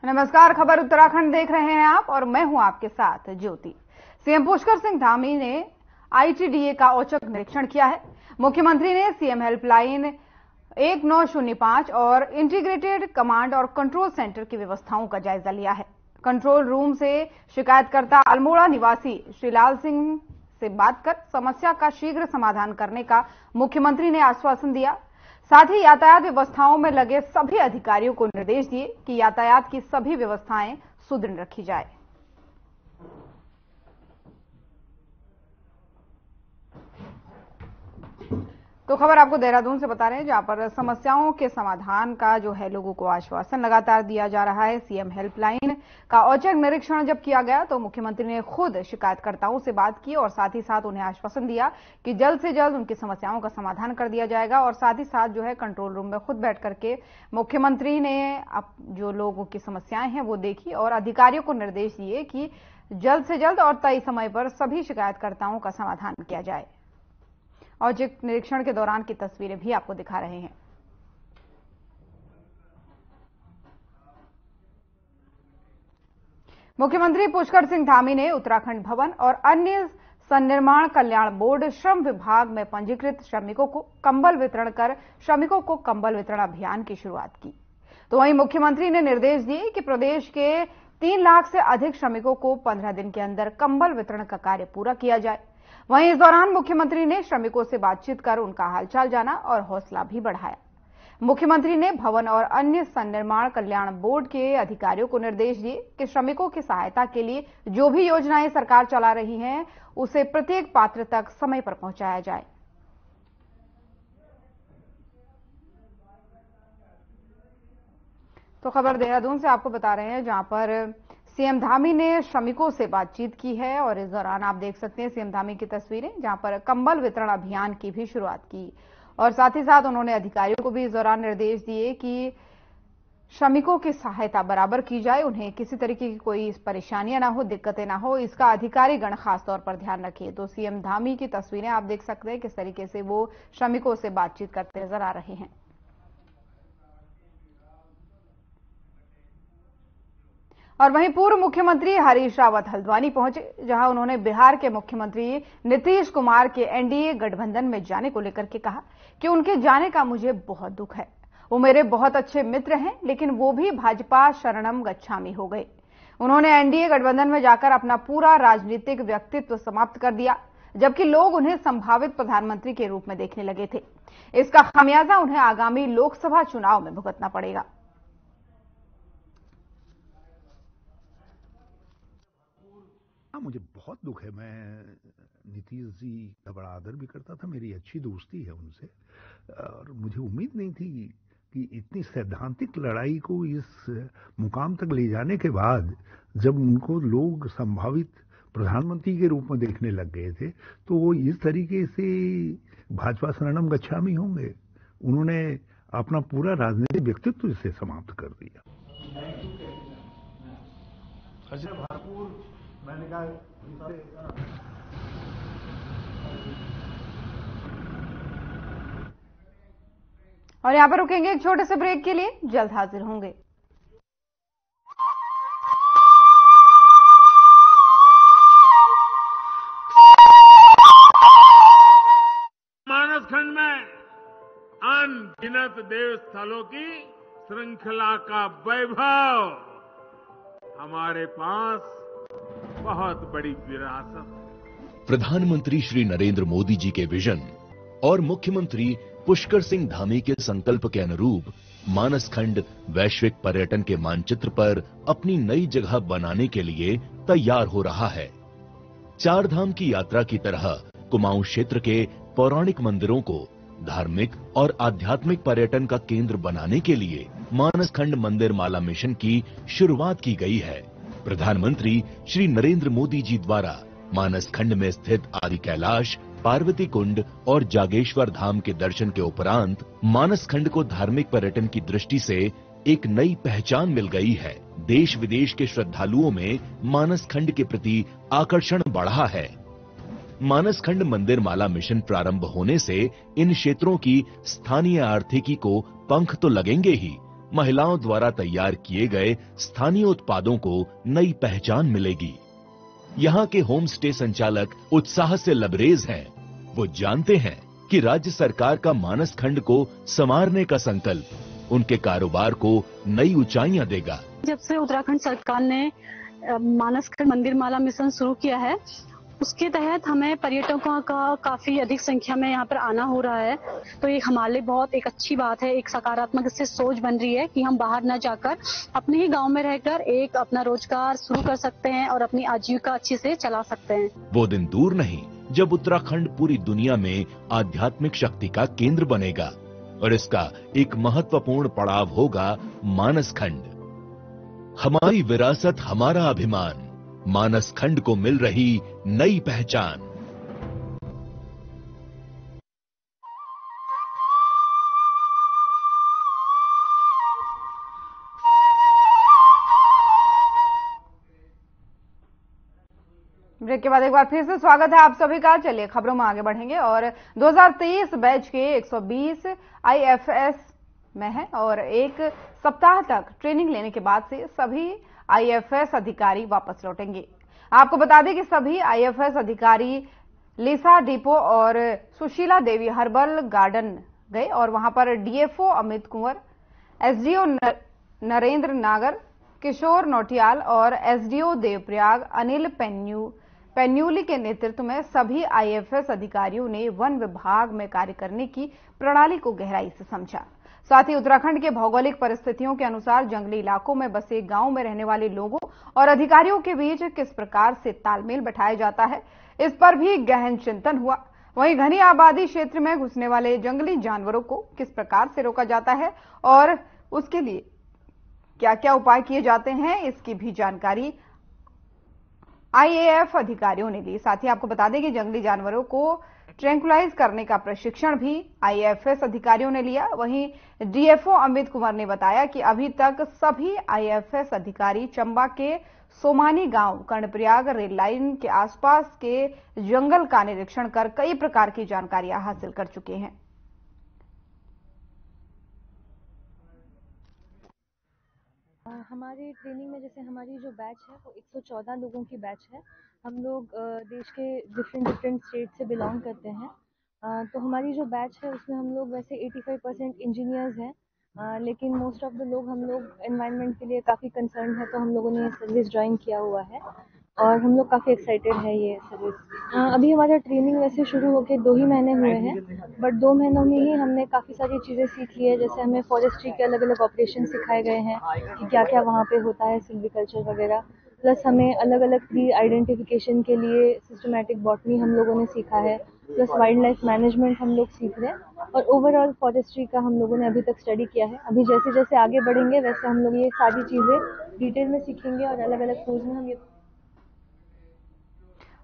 नमस्कार, खबर उत्तराखंड देख रहे हैं आप और मैं हूं आपके साथ ज्योति। सीएम पुष्कर सिंह धामी ने आईटीडीए का औचक निरीक्षण किया है। मुख्यमंत्री ने सीएम हेल्पलाइन 1905 और इंटीग्रेटेड कमांड और कंट्रोल सेंटर की व्यवस्थाओं का जायजा लिया है। कंट्रोल रूम से शिकायतकर्ता अल्मोड़ा निवासी श्रीलाल सिंह से बात कर समस्या का शीघ्र समाधान करने का मुख्यमंत्री ने आश्वासन दिया। साथ ही यातायात व्यवस्थाओं में लगे सभी अधिकारियों को निर्देश दिए कि यातायात की सभी व्यवस्थाएं सुदृढ़ रखी जाए। तो खबर आपको देहरादून से बता रहे हैं, जहां पर समस्याओं के समाधान का जो है लोगों को आश्वासन लगातार दिया जा रहा है। सीएम हेल्पलाइन का औचक निरीक्षण जब किया गया तो मुख्यमंत्री ने खुद शिकायतकर्ताओं से बात की और साथ ही साथ उन्हें आश्वासन दिया कि जल्द से जल्द उनकी समस्याओं का समाधान कर दिया जाएगा। और साथ ही साथ जो है कंट्रोल रूम में खुद बैठ करके मुख्यमंत्री ने जो लोगों की समस्याएं हैं वो देखी और अधिकारियों को निर्देश दिए कि जल्द से जल्द और तय समय पर सभी शिकायतकर्ताओं का समाधान किया जाए। औचक निरीक्षण के दौरान की तस्वीरें भी आपको दिखा रहे हैं। मुख्यमंत्री पुष्कर सिंह धामी ने उत्तराखंड भवन और अन्य सन्निर्माण कल्याण बोर्ड श्रम विभाग में पंजीकृत श्रमिकों को कंबल वितरण कर श्रमिकों को कंबल वितरण अभियान की शुरुआत की। तो वहीं मुख्यमंत्री ने निर्देश दिए कि प्रदेश के 3 लाख से अधिक श्रमिकों को 15 दिन के अंदर कंबल वितरण का कार्य पूरा किया जाए। वहीं इस दौरान मुख्यमंत्री ने श्रमिकों से बातचीत कर उनका हालचाल जाना और हौसला भी बढ़ाया। मुख्यमंत्री ने भवन और अन्य सन्निर्माण कल्याण बोर्ड के अधिकारियों को निर्देश दिए कि श्रमिकों की सहायता के लिए जो भी योजनाएं सरकार चला रही हैं उसे प्रत्येक पात्र तक समय पर पहुंचाया जाए। तो खबर देहरादून से आपको बता रहे हैं, जहां पर सीएम धामी ने श्रमिकों से बातचीत की है और इस दौरान आप देख सकते हैं सीएम धामी की तस्वीरें, जहां पर कंबल वितरण अभियान की भी शुरुआत की और साथ ही साथ उन्होंने अधिकारियों को भी इस दौरान निर्देश दिए कि श्रमिकों की सहायता बराबर की जाए, उन्हें किसी तरीके की कोई परेशानियां ना हो, दिक्कतें ना हो, इसका अधिकारीगण खासतौर पर ध्यान रखे। तो सीएम धामी की तस्वीरें आप देख सकते हैं किस तरीके से वो श्रमिकों से बातचीत करते नजर आ रहे हैं। और वहीं पूर्व मुख्यमंत्री हरीश रावत हल्द्वानी पहुंचे, जहां उन्होंने बिहार के मुख्यमंत्री नीतीश कुमार के एनडीए गठबंधन में जाने को लेकर के कहा कि उनके जाने का मुझे बहुत दुख है। वो मेरे बहुत अच्छे मित्र हैं, लेकिन वो भी भाजपा शरणम गच्छामी हो गए। उन्होंने एनडीए गठबंधन में जाकर अपना पूरा राजनीतिक व्यक्तित्व समाप्त कर दिया, जबकि लोग उन्हें संभावित प्रधानमंत्री के रूप में देखने लगे थे। इसका खामियाजा उन्हें आगामी लोकसभा चुनाव में भुगतना पड़ेगा। मुझे बहुत दुख है। मैं नीतीश जी का बड़ा आदर भी करता था, मेरी अच्छी दोस्ती है उनसे, और मुझे उम्मीद नहीं थी कि इतनी सैद्धांतिक लड़ाई को इस मुकाम तक ले जाने के बाद जब उनको लोग संभावित प्रधानमंत्री के रूप में देखने लग गए थे तो वो इस तरीके से भाजपा शरणम गच्छामी होंगे। उन्होंने अपना पूरा राजनीतिक व्यक्तित्व इससे समाप्त कर दिया। मैंने कहा और यहां पर रुकेंगे एक छोटे से ब्रेक के लिए, जल्द हाजिर होंगे। मानसखंड में अनगिनत देव स्थलों की श्रृंखला का वैभव, हमारे पास बहुत बड़ी विरासत। प्रधानमंत्री श्री नरेंद्र मोदी जी के विजन और मुख्यमंत्री पुष्कर सिंह धामी के संकल्प के अनुरूप मानसखंड वैश्विक पर्यटन के मानचित्र पर अपनी नई जगह बनाने के लिए तैयार हो रहा है। 4 धाम की यात्रा की तरह कुमाऊं क्षेत्र के पौराणिक मंदिरों को धार्मिक और आध्यात्मिक पर्यटन का केंद्र बनाने के लिए मानसखंड मंदिर माला मिशन की शुरुआत की गई है। प्रधानमंत्री श्री नरेंद्र मोदी जी द्वारा मानसखंड में स्थित आदि कैलाश, पार्वती कुंड और जागेश्वर धाम के दर्शन के उपरांत मानसखंड को धार्मिक पर्यटन की दृष्टि से एक नई पहचान मिल गई है। देश विदेश के श्रद्धालुओं में मानसखंड के प्रति आकर्षण बढ़ा है। मानसखंड मंदिर माला मिशन प्रारंभ होने से इन क्षेत्रों की स्थानीय आर्थिकी को पंख तो लगेंगे ही, महिलाओं द्वारा तैयार किए गए स्थानीय उत्पादों को नई पहचान मिलेगी। यहाँ के होम स्टे संचालक उत्साह से लबरेज हैं। वो जानते हैं कि राज्य सरकार का मानस खंड को संवारने का संकल्प उनके कारोबार को नई ऊंचाइयां देगा। जब से उत्तराखंड सरकार ने मानस खंड मंदिर माला मिशन शुरू किया है, उसके तहत हमें पर्यटकों का काफी अधिक संख्या में यहाँ पर आना हो रहा है। तो ये हमारे लिए बहुत एक अच्छी बात है, एक सकारात्मक इससे सोच बन रही है कि हम बाहर न जाकर अपने ही गांव में रहकर एक अपना रोजगार शुरू कर सकते हैं और अपनी आजीविका अच्छे से चला सकते हैं। वो दिन दूर नहीं जब उत्तराखंड पूरी दुनिया में आध्यात्मिक शक्ति का केंद्र बनेगा और इसका एक महत्वपूर्ण पड़ाव होगा मानस खंड। हमारी विरासत, हमारा अभिमान, मानस खंड को मिल रही नई पहचान। ब्रेक के बाद एक बार फिर से स्वागत है आप सभी का। चलिए खबरों में आगे बढ़ेंगे और 2023 बैच के 120 आईएफएस में है और एक सप्ताह तक ट्रेनिंग लेने के बाद से सभी आईएफएस अधिकारी वापस लौटेंगे। आपको बता दें कि सभी आईएफएस अधिकारी लिसा डिपो और सुशीला देवी हर्बल गार्डन गए और वहां पर डीएफओ अमित कुंवर, एसडीओ नरेंद्र नागर, किशोर नौटियाल और एसडीओ देवप्रयाग अनिल पेन्यूली के नेतृत्व में सभी आईएफएस अधिकारियों ने वन विभाग में कार्य करने की प्रणाली को गहराई से समझा। साथ ही उत्तराखंड के भौगोलिक परिस्थितियों के अनुसार जंगली इलाकों में बसे गांव में रहने वाले लोगों और अधिकारियों के बीच किस प्रकार से तालमेल बैठाया जाता है, इस पर भी गहन चिंतन हुआ। वहीं घनी आबादी क्षेत्र में घुसने वाले जंगली जानवरों को किस प्रकार से रोका जाता है और उसके लिए क्या क्या उपाय किए जाते हैं, इसकी भी जानकारी आईएएफ अधिकारियों ने ली। साथ ही आपको बता दें कि जंगली जानवरों को ट्रैंकुलाइज करने का प्रशिक्षण भी आईएफएस अधिकारियों ने लिया। वहीं डीएफओ अमित कुमार ने बताया कि अभी तक सभी आईएफएस अधिकारी चंबा के सोमानी गांव, कर्णप्रयाग रेल लाइन के आसपास के जंगल का निरीक्षण कर कई प्रकार की जानकारियां हासिल कर चुके हैं। हमारी ट्रेनिंग में जैसे हमारी जो बैच है वो 114 लोगों की बैच है। हम लोग देश के डिफरेंट स्टेट से बिलोंग करते हैं। तो हमारी जो बैच है उसमें हम लोग वैसे 85% इंजीनियर्स हैं, लेकिन मोस्ट ऑफ द लोग हम लोग एनवायरनमेंट के लिए काफ़ी कंसर्न है, तो हम लोगों ने ये सर्विस ज्वाइन किया हुआ है और हम लोग काफ़ी एक्साइटेड है ये सर्विस। अभी हमारा ट्रेनिंग वैसे शुरू होकर 2 ही महीने हुए हैं, बट 2 महीनों में ही हमने काफ़ी सारी चीज़ें सीख ली है। जैसे हमें फॉरेस्ट्री के अलग अलग ऑपरेशन सिखाए गए हैं कि क्या क्या वहाँ पे होता है, सिल्वीकल्चर वगैरह। प्लस हमें अलग अलग ट्री आइडेंटिफिकेशन के लिए सिस्टमैटिक बॉटनी हम लोगों ने सीखा है, प्लस वाइल्ड लाइफ मैनेजमेंट हम लोग सीख रहे हैं और ओवरऑल फॉरेस्ट्री का हम लोगों ने अभी तक स्टडी किया है। अभी जैसे जैसे आगे बढ़ेंगे वैसे हम लोग ये सारी चीज़ें डिटेल में सीखेंगे और अलग अलग टूल्स में हम ये।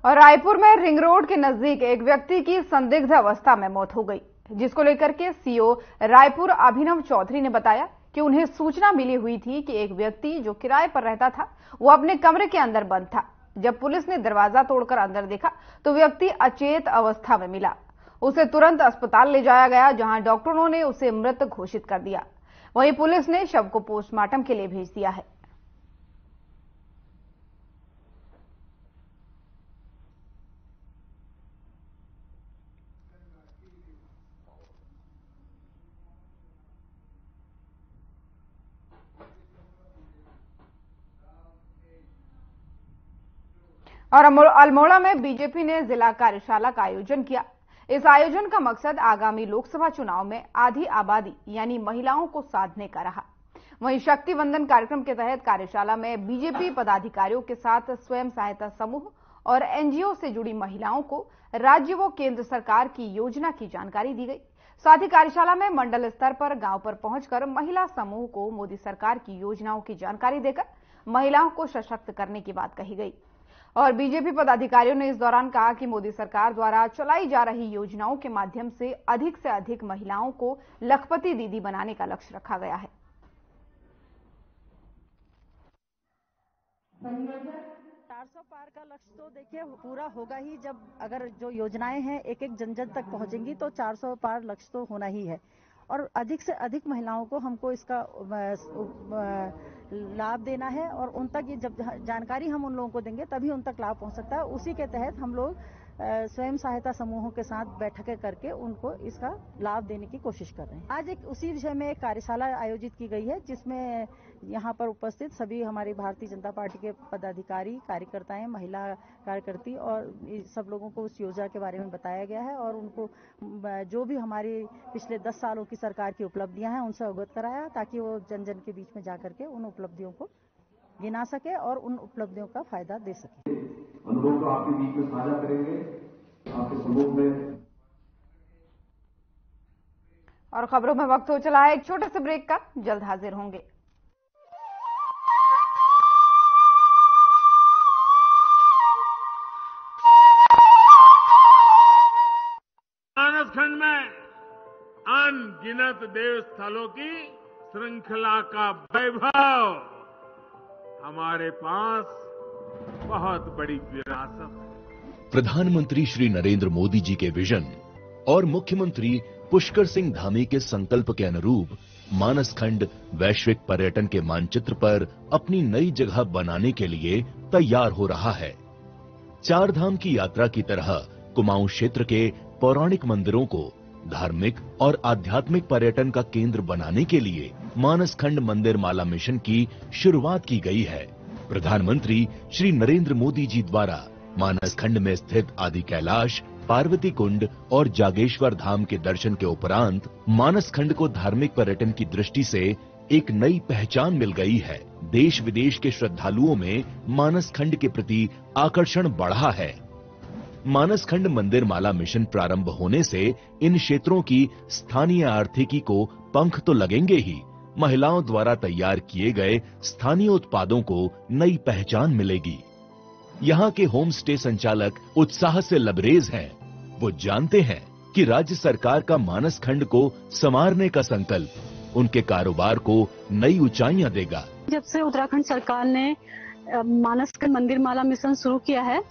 और रायपुर में रिंग रोड के नजदीक एक व्यक्ति की संदिग्ध अवस्था में मौत हो गई, जिसको लेकर के सीओ रायपुर अभिनव चौधरी ने बताया कि उन्हें सूचना मिली हुई थी कि एक व्यक्ति जो किराए पर रहता था वो अपने कमरे के अंदर बंद था। जब पुलिस ने दरवाजा तोड़कर अंदर देखा तो व्यक्ति अचेत अवस्था में मिला। उसे तुरंत अस्पताल ले जाया गया, जहां डॉक्टरों ने उसे मृत घोषित कर दिया। वहीं पुलिस ने शव को पोस्टमार्टम के लिए भेज दिया है। और अल्मोड़ा में बीजेपी ने जिला कार्यशाला का आयोजन किया। इस आयोजन का मकसद आगामी लोकसभा चुनाव में आधी आबादी यानी महिलाओं को साधने का रहा। वहीं शक्ति वंदन कार्यक्रम के तहत कार्यशाला में बीजेपी पदाधिकारियों के साथ स्वयं सहायता समूह और एनजीओ से जुड़ी महिलाओं को राज्य व केंद्र सरकार की योजना की जानकारी दी गई। साथ ही कार्यशाला में मंडल स्तर पर गांव पर पहुंचकर महिला समूह को मोदी सरकार की योजनाओं की जानकारी देकर महिलाओं को सशक्त करने की बात कही गई। और बीजेपी पदाधिकारियों ने इस दौरान कहा कि मोदी सरकार द्वारा चलाई जा रही योजनाओं के माध्यम से अधिक महिलाओं को लखपति दीदी बनाने का लक्ष्य रखा गया है। 400 पार का लक्ष्य तो देखिए पूरा होगा ही, जब अगर जो योजनाएं हैं एक एक जन जन तक पहुंचेंगी तो 400 पार लक्ष्य तो होना ही है। और अधिक से अधिक महिलाओं को हमको इसका लाभ देना है और उन तक ये जब जानकारी हम उन लोगों को देंगे तभी उन तक लाभ पहुंच सकता है। उसी के तहत हम लोग स्वयं सहायता समूहों के साथ बैठकें करके उनको इसका लाभ देने की कोशिश कर रहे हैं। आज एक उसी विषय में एक कार्यशाला आयोजित की गई है जिसमें यहाँ पर उपस्थित सभी हमारी भारतीय जनता पार्टी के पदाधिकारी, कार्यकर्ताएं, महिला कार्यकर्ती और सब लोगों को उस योजना के बारे में बताया गया है और उनको जो भी हमारी पिछले 10 सालों की सरकार की उपलब्धियां हैं उनसे अवगत कराया ताकि वो जन जन के बीच में जाकर के उन उपलब्धियों को गिना सके और उन उपलब्धियों का फायदा दे सके। अनुभव को आपके बीच में साझा करेंगे आपके समूह में। और खबरों में वक्त हो चला है एक छोटे से ब्रेक का, जल्द हाजिर होंगे। मानसखंड में अनगिनत देव स्थलों की श्रृंखला का वैभव, हमारे पास बहुत बड़ी विरासत है। प्रधानमंत्री श्री नरेंद्र मोदी जी के विजन और मुख्यमंत्री पुष्कर सिंह धामी के संकल्प के अनुरूप मानसखंड वैश्विक पर्यटन के मानचित्र पर अपनी नई जगह बनाने के लिए तैयार हो रहा है। चार धाम की यात्रा की तरह कुमाऊं क्षेत्र के पौराणिक मंदिरों को धार्मिक और आध्यात्मिक पर्यटन का केंद्र बनाने के लिए मानसखंड मंदिर माला मिशन की शुरुआत की गई है। प्रधानमंत्री श्री नरेंद्र मोदी जी द्वारा मानसखंड में स्थित आदि कैलाश, पार्वती कुंड और जागेश्वर धाम के दर्शन के उपरांत मानसखंड को धार्मिक पर्यटन की दृष्टि से एक नई पहचान मिल गई है। देश विदेश के श्रद्धालुओं में मानसखंड के प्रति आकर्षण बढ़ा है। मानसखंड मंदिर माला मिशन प्रारंभ होने से इन क्षेत्रों की स्थानीय आर्थिकी को पंख तो लगेंगे ही, महिलाओं द्वारा तैयार किए गए स्थानीय उत्पादों को नई पहचान मिलेगी। यहाँ के होम स्टे संचालक उत्साह से लबरेज हैं। वो जानते हैं कि राज्य सरकार का मानसखंड को संवारने का संकल्प उनके कारोबार को नई ऊंचाइयां देगा। जब से उत्तराखंड सरकार ने मानसखंड मंदिर माला मिशन शुरू किया है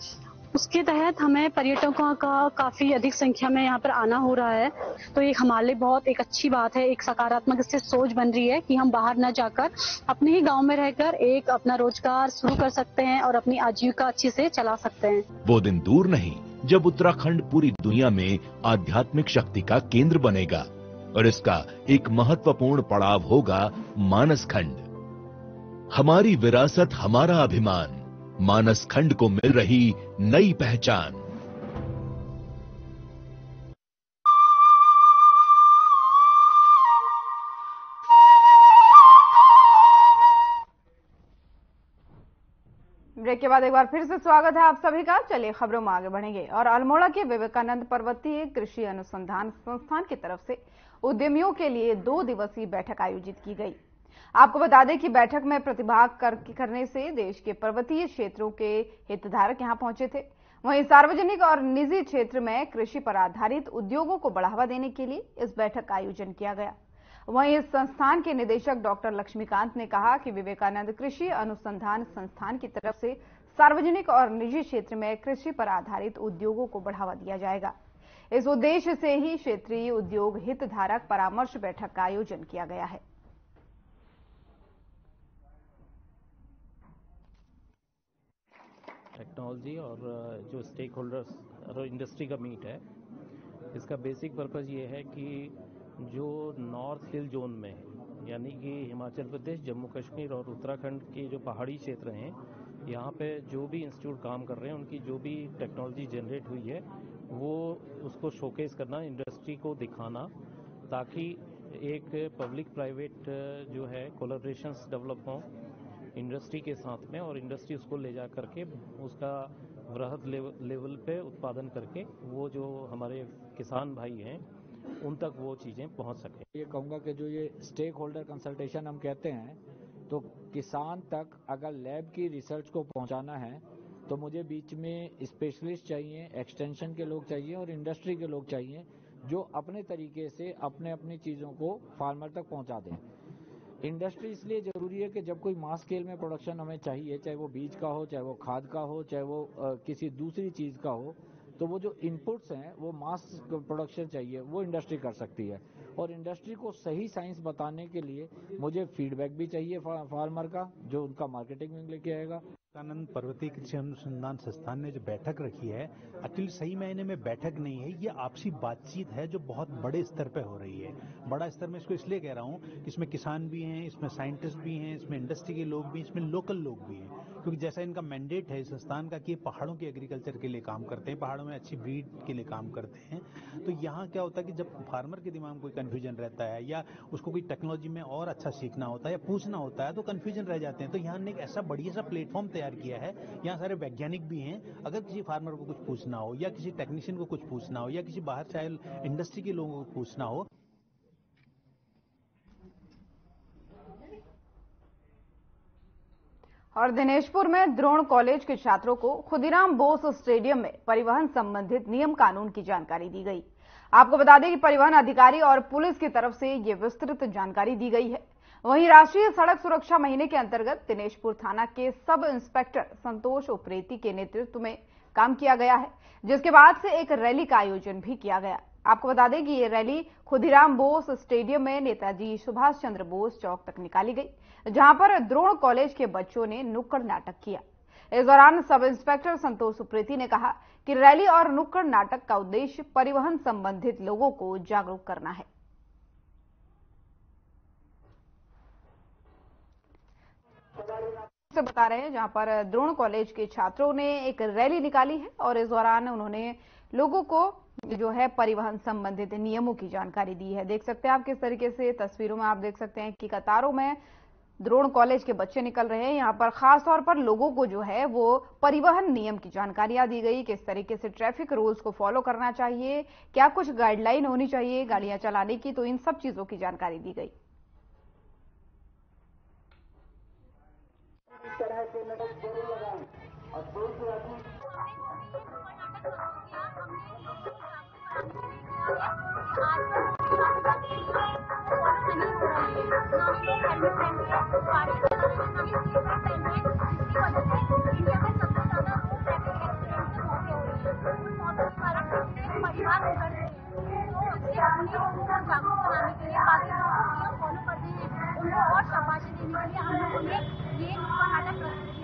उसके तहत हमें पर्यटकों का काफी अधिक संख्या में यहाँ पर आना हो रहा है, तो ये हमारे लिए बहुत एक अच्छी बात है। एक सकारात्मक इससे सोच बन रही है कि हम बाहर न जाकर अपने ही गांव में रहकर एक अपना रोजगार शुरू कर सकते हैं और अपनी आजीविका अच्छे से चला सकते हैं। वो दिन दूर नहीं जब उत्तराखंड पूरी दुनिया में आध्यात्मिक शक्ति का केंद्र बनेगा और इसका एक महत्वपूर्ण पड़ाव होगा मानसखंड। हमारी विरासत, हमारा अभिमान, मानसखंड को मिल रही नई पहचान। ब्रेक के बाद एक बार फिर से स्वागत है आप सभी का। चलिए खबरों में आगे बढ़ेंगे और अल्मोड़ा के विवेकानंद पर्वतीय कृषि अनुसंधान संस्थान की तरफ से उद्यमियों के लिए 2 दिवसीय बैठक आयोजित की गई। आपको बता दें कि बैठक में प्रतिभाग करने से देश के पर्वतीय क्षेत्रों के हितधारक यहां पहुंचे थे। वहीं सार्वजनिक और निजी क्षेत्र में कृषि पर आधारित उद्योगों को बढ़ावा देने के लिए इस बैठक का आयोजन किया गया। वहीं इस संस्थान के निदेशक डॉक्टर लक्ष्मीकांत ने कहा कि विवेकानंद कृषि अनुसंधान संस्थान की तरफ से सार्वजनिक और निजी क्षेत्र में कृषि पर आधारित उद्योगों को बढ़ावा दिया जाएगा। इस उद्देश्य से ही क्षेत्रीय उद्योग हितधारक परामर्श बैठक का आयोजन किया गया है। टेक्नोलॉजी और जो स्टेक होल्डर्स और इंडस्ट्री का मीट है, इसका बेसिक पर्पस ये है कि जो नॉर्थ हिल जोन में यानी कि हिमाचल प्रदेश, जम्मू कश्मीर और उत्तराखंड के जो पहाड़ी क्षेत्र हैं, यहाँ पे जो भी इंस्टीट्यूट काम कर रहे हैं उनकी जो भी टेक्नोलॉजी जनरेट हुई है वो उसको शोकेस करना, इंडस्ट्री को दिखाना, ताकि एक पब्लिक प्राइवेट जो है कोलैबोरेशंस डेवलप हों इंडस्ट्री के साथ में और इंडस्ट्री उसको ले जा करके उसका वृहद लेवल पे उत्पादन करके वो जो हमारे किसान भाई हैं उन तक वो चीज़ें पहुंच सकें। ये कहूँगा कि जो ये स्टेक होल्डर कंसल्टेशन हम कहते हैं, तो किसान तक अगर लैब की रिसर्च को पहुंचाना है तो मुझे बीच में स्पेशलिस्ट चाहिए, एक्सटेंशन के लोग चाहिए और इंडस्ट्री के लोग चाहिए जो अपने तरीके से अपनी चीज़ों को फार्मर तक पहुंचा दें। इंडस्ट्री इसलिए जरूरी है कि जब कोई मास स्केल में प्रोडक्शन हमें चाहिए, चाहे वो बीज का हो, चाहे वो खाद का हो, चाहे वो किसी दूसरी चीज़ का हो, तो वो जो इनपुट्स हैं वो मास प्रोडक्शन चाहिए, वो इंडस्ट्री कर सकती है। और इंडस्ट्री को सही साइंस बताने के लिए मुझे फीडबैक भी चाहिए फार्मर का, जो उनका मार्केटिंग में लेके आएगा। विवेकानंद पर्वतीय कृषि अनुसंधान संस्थान ने जो बैठक रखी है, एक्चुअली सही मायने में बैठक नहीं है, ये आपसी बातचीत है जो बहुत बड़े स्तर पे हो रही है। बड़ा स्तर में इसको इसलिए कह रहा हूँ कि इसमें किसान भी हैं, इसमें साइंटिस्ट भी हैं, इसमें इंडस्ट्री के लोग भी हैं, इसमें लोकल लोग भी हैं, क्योंकि जैसा इनका मैंडेट है इस संस्थान का कि ये पहाड़ों के एग्रीकल्चर के लिए काम करते हैं, पहाड़ों में अच्छी ब्रीड के लिए काम करते हैं। तो यहाँ क्या होता है कि जब फार्मर के दिमाग में कोई कंफ्यूजन रहता है या उसको कोई टेक्नोलॉजी में और अच्छा सीखना होता है या पूछना होता है तो कंफ्यूजन रह जाते हैं। तो यहाँ ने एक ऐसा बढ़िया सा प्लेटफॉर्म तैयार किया है, यहाँ सारे वैज्ञानिक भी हैं। अगर किसी फार्मर को कुछ पूछना हो या किसी टेक्नीशियन को कुछ पूछना हो या किसी बाहर से इंडस्ट्री के लोगों को पूछना हो। और दिनेशपुर में द्रोण कॉलेज के छात्रों को खुदीराम बोस स्टेडियम में परिवहन संबंधित नियम कानून की जानकारी दी गई। आपको बता दें कि परिवहन अधिकारी और पुलिस की तरफ से ये विस्तृत जानकारी दी गई है। वहीं राष्ट्रीय सड़क सुरक्षा महीने के अंतर्गत दिनेशपुर थाना के सब इंस्पेक्टर संतोष उप्रेती के नेतृत्व में काम किया गया है, जिसके बाद से एक रैली का आयोजन भी किया गया। आपको बता दें कि ये रैली खुदीराम बोस स्टेडियम में नेताजी सुभाष चंद्र बोस चौक तक निकाली गई, जहां पर द्रोण कॉलेज के बच्चों ने नुक्कड़ नाटक किया। इस दौरान सब इंस्पेक्टर संतोष उप्रेती ने कहा कि रैली और नुक्कड़ नाटक का उद्देश्य परिवहन संबंधित लोगों को जागरूक करना है। से बता रहे हैं जहां पर द्रोण कॉलेज के छात्रों ने एक रैली निकाली है और इस दौरान उन्होंने लोगों को जो है परिवहन संबंधित नियमों की जानकारी दी है। देख सकते हैं आप किस तरीके से तस्वीरों में आप देख सकते हैं कि कतारों में द्रोण कॉलेज के बच्चे निकल रहे हैं। यहाँ पर खास तौर पर लोगों को जो है वो परिवहन नियम की जानकारियां दी गई, किस तरीके से ट्रैफिक रूल्स को फॉलो करना चाहिए, क्या कुछ गाइडलाइन होनी चाहिए गाड़ियां चलाने की, तो इन सब चीजों की जानकारी दी गई।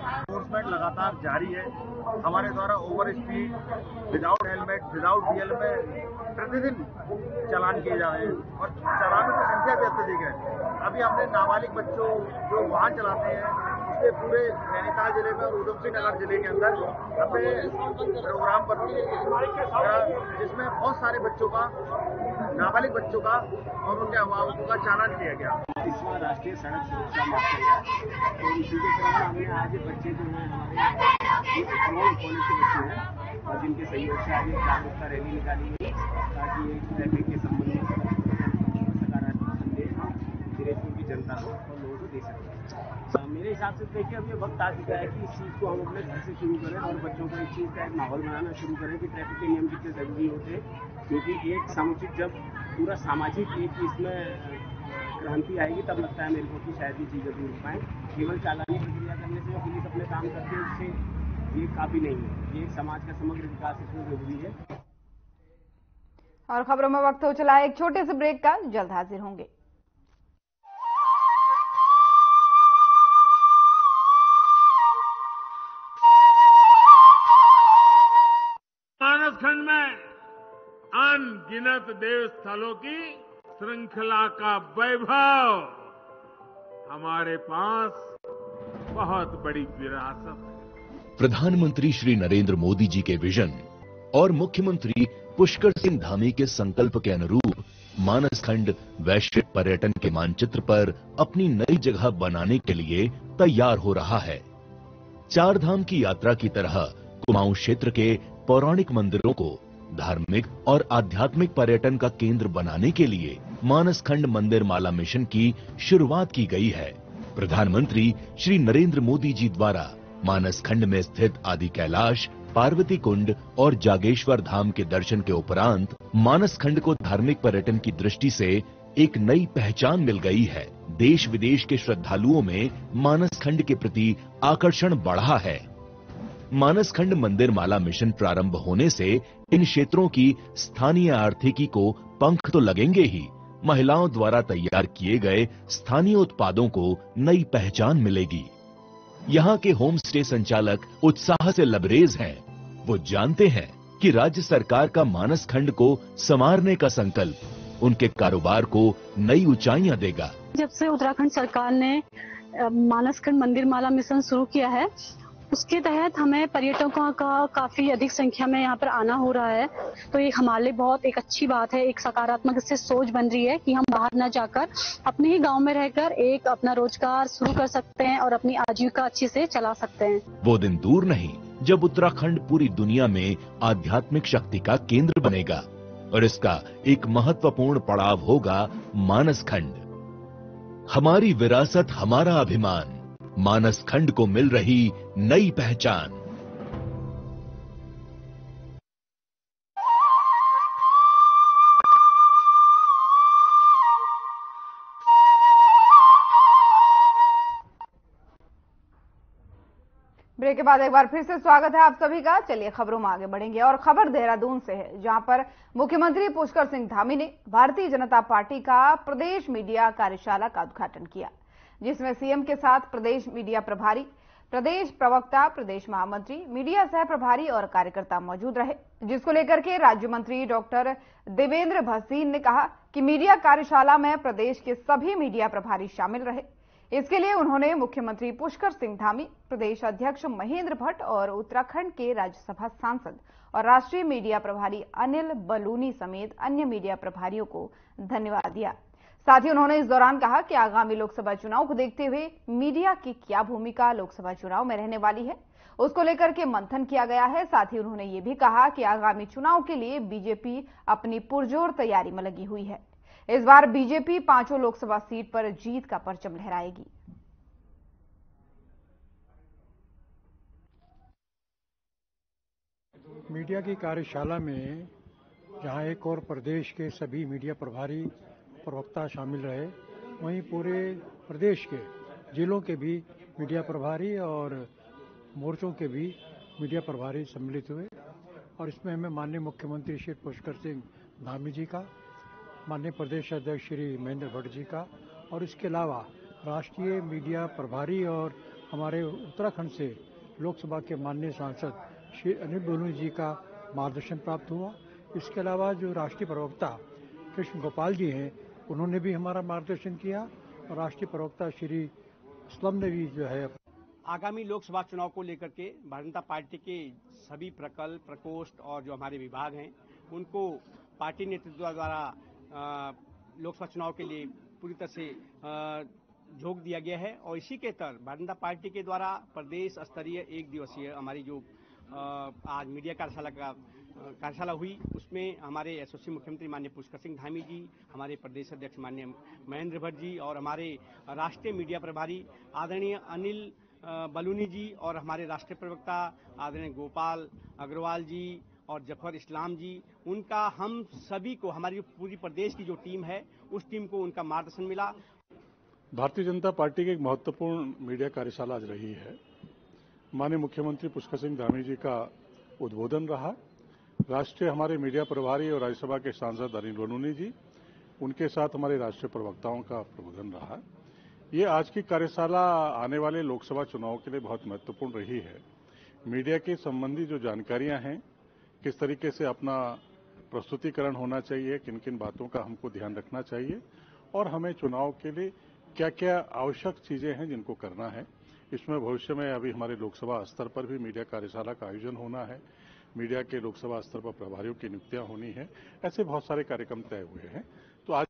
एनफोर्समेंट लगातार जारी है। हमारे द्वारा over speed, without helmet, without DL में प्रतिदिन चालान किए जा रहे हैं और चालानों की संख्या भी अत्यधिक है। अभी हमने नाबालिग बच्चों जो वाहन चलाते हैं उसके पूरे नैनीताल जिले में और उधमसिंह नगर जिले के अंदर अपने प्रोग्राम पर जिसमें बहुत सारे बच्चों का, नाबालिग बच्चों का और उनके अभिभावकों का चालान किया गया। 30वां राष्ट्रीय सड़क सुरक्षा माह है, तो इसी के क्रम में हमने आज बच्चे जो हैं हमारे कॉलेज के बच्चे हैं और जिनके सहयोग से आज जागरूकता रैली निकाली गई ताकि एक ट्रैफिक के संबंधित सकारात्मक संदेश दिनेशपुर की जनता को और लोगों को दे सकें। मेरे हिसाब से देखिए अब ये वक्त आ चुका है कि इस चीज़ को हम अपने घर से शुरू करें और बच्चों को इस चीज़ का एक माहौल बनाना शुरू करें कि ट्रैफिक के नियम कितने जरूरी होते हैं, क्योंकि एक समुचित जब पूरा सामाजिक एक इसमें क्रांति आएगी तब लगता है मेरे को कि शायद ये चीज़ें दूर पाएँ। केवल चालानी प्रक्रिया करने से या पुलिस अपने काम करते हैं उससे ये काफ़ी नहीं है। ये एक समाज का समग्र विकास इसमें जरूरी है। और खबरों में वक्त हो चला है एक छोटे से ब्रेक का, जल्द हाजिर होंगे। मानसखंड में अनगिनत देव स्थलों की श्रृंखला का वैभव, हमारे पास बहुत बड़ी विरासत है। प्रधानमंत्री श्री नरेंद्र मोदी जी के विजन और मुख्यमंत्री पुष्कर सिंह धामी के संकल्प के अनुरूप मानसखंड वैश्विक पर्यटन के मानचित्र पर अपनी नई जगह बनाने के लिए तैयार हो रहा है। चार धाम की यात्रा की तरह कुमाऊं क्षेत्र के पौराणिक मंदिरों को धार्मिक और आध्यात्मिक पर्यटन का केंद्र बनाने के लिए मानसखंड मंदिर माला मिशन की शुरुआत की गई है। प्रधानमंत्री श्री नरेंद्र मोदी जी द्वारा मानसखंड में स्थित आदि कैलाश, पार्वती कुंड और जागेश्वर धाम के दर्शन के उपरांत मानसखंड को धार्मिक पर्यटन की दृष्टि से एक नई पहचान मिल गई है। देश विदेश के श्रद्धालुओं में मानसखंड के प्रति आकर्षण बढ़ा है। मानसखंड मंदिर माला मिशन प्रारंभ होने से इन क्षेत्रों की स्थानीय आर्थिकी को पंख तो लगेंगे ही, महिलाओं द्वारा तैयार किए गए स्थानीय उत्पादों को नई पहचान मिलेगी। यहाँ के होम स्टे संचालक उत्साह से लबरेज हैं। वो जानते हैं कि राज्य सरकार का मानसखंड को संवारने का संकल्प उनके कारोबार को नई ऊंचाइयां देगा। जब से उत्तराखंड सरकार ने मानसखंड मंदिर माला मिशन शुरू किया है, उसके तहत हमें पर्यटकों का काफी अधिक संख्या में यहाँ पर आना हो रहा है। तो ये हमारे लिए बहुत एक अच्छी बात है, एक सकारात्मक इससे सोच बन रही है कि हम बाहर न जाकर अपने ही गांव में रहकर एक अपना रोजगार शुरू कर सकते हैं और अपनी आजीविका अच्छे से चला सकते हैं। वो दिन दूर नहीं जब उत्तराखंड पूरी दुनिया में आध्यात्मिक शक्ति का केंद्र बनेगा और इसका एक महत्वपूर्ण पड़ाव होगा मानसखंड। हमारी विरासत, हमारा अभिमान, मानसखंड को मिल रही नई पहचान। ब्रेक के बाद एक बार फिर से स्वागत है आप सभी का। चलिए खबरों में आगे बढ़ेंगे और खबर देहरादून से है, जहां पर मुख्यमंत्री पुष्कर सिंह धामी ने भारतीय जनता पार्टी का प्रदेश मीडिया कार्यशाला का उद्घाटन किया, जिसमें सीएम के साथ प्रदेश मीडिया प्रभारी, प्रदेश प्रवक्ता, प्रदेश महामंत्री, मीडिया सह प्रभारी और कार्यकर्ता मौजूद रहे, जिसको लेकर के राज्य मंत्री डॉक्टर देवेंद्र भसीन ने कहा कि मीडिया कार्यशाला में प्रदेश के सभी मीडिया प्रभारी शामिल रहे। इसके लिए उन्होंने मुख्यमंत्री पुष्कर सिंह धामी, प्रदेश अध्यक्ष महेंद्र भट्ट और उत्तराखंड के राज्यसभा सांसद और राष्ट्रीय मीडिया प्रभारी अनिल बलूनी समेत अन्य मीडिया प्रभारियों को धन्यवाद दिया। साथ ही उन्होंने इस दौरान कहा कि आगामी लोकसभा चुनाव को देखते हुए मीडिया की क्या भूमिका लोकसभा चुनाव में रहने वाली है, उसको लेकर के मंथन किया गया है। साथ ही उन्होंने ये भी कहा कि आगामी चुनाव के लिए बीजेपी अपनी पुरजोर तैयारी में लगी हुई है। इस बार बीजेपी 5 लोकसभा सीट पर जीत का परचम लहराएगी। मीडिया की कार्यशाला में जहां एक और प्रदेश के सभी मीडिया प्रभारी, प्रवक्ता शामिल रहे, वहीं पूरे प्रदेश के जिलों के भी मीडिया प्रभारी और मोर्चों के भी मीडिया प्रभारी सम्मिलित हुए। और इसमें हमें माननीय मुख्यमंत्री श्री पुष्कर सिंह धामी जी का, माननीय प्रदेश अध्यक्ष श्री महेंद्र भट्ट जी का और इसके अलावा राष्ट्रीय मीडिया प्रभारी और हमारे उत्तराखंड से लोकसभा के माननीय सांसद श्री अनिल बलूनी जी का मार्गदर्शन प्राप्त हुआ। इसके अलावा जो राष्ट्रीय प्रवक्ता कृष्ण गोपाल जी हैं, उन्होंने भी हमारा मार्गदर्शन किया और राष्ट्रीय प्रवक्ता श्री असलम ने भी जो है आगामी लोकसभा चुनाव को लेकर के भारतीय जनता पार्टी के सभी प्रकल्प, प्रकोष्ठ और जो हमारे विभाग हैं, उनको पार्टी नेतृत्व द्वारा लोकसभा चुनाव के लिए पूरी तरह से झोंक दिया गया है। और इसी के तहत भारतीय जनता पार्टी के द्वारा प्रदेश स्तरीय एक दिवसीय हमारी जो आज मीडिया कार्यशाला हुई, उसमें हमारे यशस्वी मुख्यमंत्री माननीय पुष्कर सिंह धामी जी, हमारे प्रदेश अध्यक्ष माननीय महेंद्र भट्ट जी और हमारे राष्ट्रीय मीडिया प्रभारी आदरणीय अनिल बलूनी जी और हमारे राष्ट्रीय प्रवक्ता आदरणीय गोपाल अग्रवाल जी और जफर इस्लाम जी, उनका हम सभी को, हमारी पूरी प्रदेश की जो टीम है, उस टीम को उनका मार्गदर्शन मिला। भारतीय जनता पार्टी की एक महत्वपूर्ण मीडिया कार्यशाला आज रही है। माननीय मुख्यमंत्री पुष्कर सिंह धामी जी का उद्बोधन रहा। राष्ट्रीय हमारे मीडिया प्रभारी और राज्यसभा के सांसद अनिल बलूनी जी, उनके साथ हमारे राष्ट्रीय प्रवक्ताओं का प्रबोधन रहा। ये आज की कार्यशाला आने वाले लोकसभा चुनाव के लिए बहुत महत्वपूर्ण रही है। मीडिया के संबंधी जो जानकारियां हैं, किस तरीके से अपना प्रस्तुतिकरण होना चाहिए, किन किन बातों का हमको ध्यान रखना चाहिए और हमें चुनाव के लिए क्या क्या आवश्यक चीजें हैं जिनको करना है। इसमें भविष्य में अभी हमारे लोकसभा स्तर पर भी मीडिया कार्यशाला का आयोजन होना है, मीडिया के लोकसभा स्तर पर प्रभारियों की नियुक्तियां होनी है, ऐसे बहुत सारे कार्यक्रम तय हुए हैं। तो आज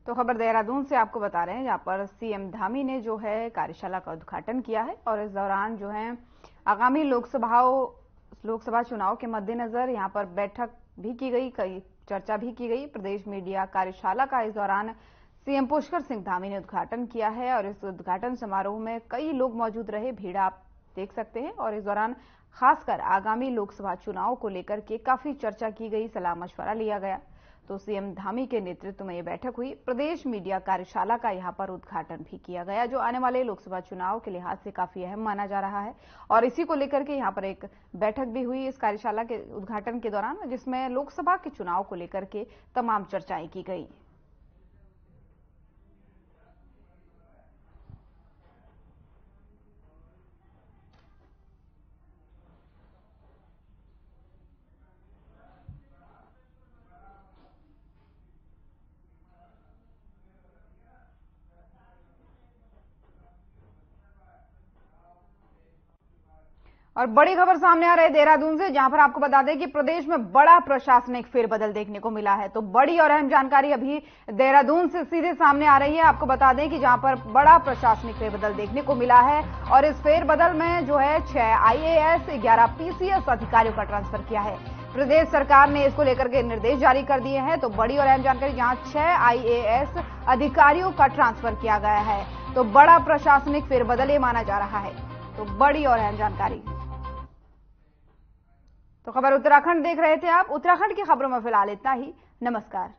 तो खबर देहरादून से आपको बता रहे हैं, जहां पर सीएम धामी ने जो है कार्यशाला का उद्घाटन किया है और इस दौरान जो है आगामी लोकसभा चुनाव के मद्देनजर यहां पर बैठक भी की गई, कई चर्चा भी की गई। प्रदेश मीडिया कार्यशाला का इस दौरान सीएम पुष्कर सिंह धामी ने उद्घाटन किया है और इस उद्घाटन समारोह में कई लोग मौजूद रहे, भीड़ आप देख सकते हैं। और इस दौरान खासकर आगामी लोकसभा चुनाव को लेकर के काफी चर्चा की गई, सलाह मशवरा लिया गया। तो सीएम धामी के नेतृत्व में यह बैठक हुई। प्रदेश मीडिया कार्यशाला का यहां पर उद्घाटन भी किया गया, जो आने वाले लोकसभा चुनाव के लिहाज से काफी अहम माना जा रहा है। और इसी को लेकर के यहां पर एक बैठक भी हुई इस कार्यशाला के उद्घाटन के दौरान, जिसमें लोकसभा के चुनाव को लेकर के तमाम चर्चाएं की गई। और बड़ी खबर सामने आ रही है देहरादून से, जहां पर आपको बता दें कि प्रदेश में बड़ा प्रशासनिक फेरबदल देखने को मिला है। तो बड़ी और अहम जानकारी अभी देहरादून से सीधे सामने आ रही है। आपको बता दें कि जहां पर बड़ा प्रशासनिक फेरबदल देखने को मिला है और इस फेरबदल में जो है 6 IAS 11 PCS अधिकारियों का ट्रांसफर किया है। प्रदेश सरकार ने इसको लेकर के निर्देश जारी कर दिए हैं। तो बड़ी और अहम जानकारी, जहां 6 IAS अधिकारियों का ट्रांसफर किया गया है, तो बड़ा प्रशासनिक फेरबदल ये माना जा रहा है। तो बड़ी और अहम जानकारी। तो खबर उत्तराखंड देख रहे थे आप। उत्तराखंड की खबरों में फिलहाल इतना ही। नमस्कार।